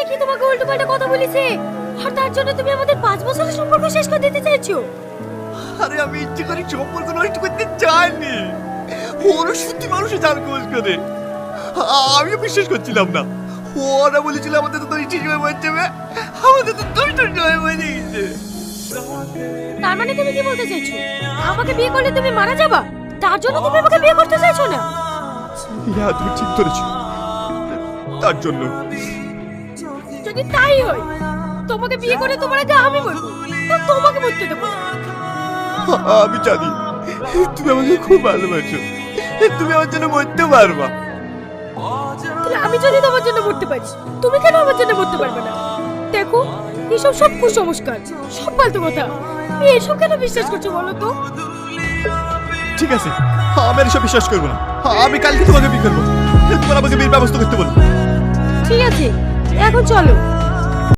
কি তোমাকে উল্টোপাল্টা কথা বলেছে আর তার জন্য তুমি আমাদের 5 বছরের সম্পর্ক শেষ করে দিতে চাইছো? আরে আমি ইচ্ছে করে সম্পর্ক নষ্ট করতে চাইনি। ওর সত্যি মানুষের জান কোষ করে আমিও বিশ্বাস করছিলাম না। ওরা বলেছিল আমাদের তো দই ঠিক হয়ে মরে যাবে, আমাদের তো দই টই হয়ে মরে গেছে। তার মানে তুমি কি বলতে চাইছো আমাকে বিয়ে করলে তুমি মারা যাবা, তার জন্য তুমি আমাকে বিয়ে করতে চাইছো না? হ্যাঁ তুমি ঠিক ধরেছো, তার জন্য। যদি তাই হয় তোমাকে বিয়ে করে তোমার আগে আমি মরবো, তো তোমাকে মরতে দেবো না। আমি জানি তুমি আমাকে খুব ভালোবাসো, তুমি আমার জন্য মরতে পারবা। তাহলে আমি যদি তোমার জন্য মরতে পারি, তুমি কেন আমার জন্য মরতে পারবে না? দেখো এসব সব কুসংস্কার, সব ফালতু কথা। তুমি এসব কেন বিশ্বাস করছো বলো তো? ঠিক আছে, আমি আর এসব বিশ্বাস করবো না। আমি কালকে তোমাকে বিয়ে করবো, তোমার আমাকে বিয়ের ব্যবস্থা করতে বলো। ঠিক আছে এখন চলো।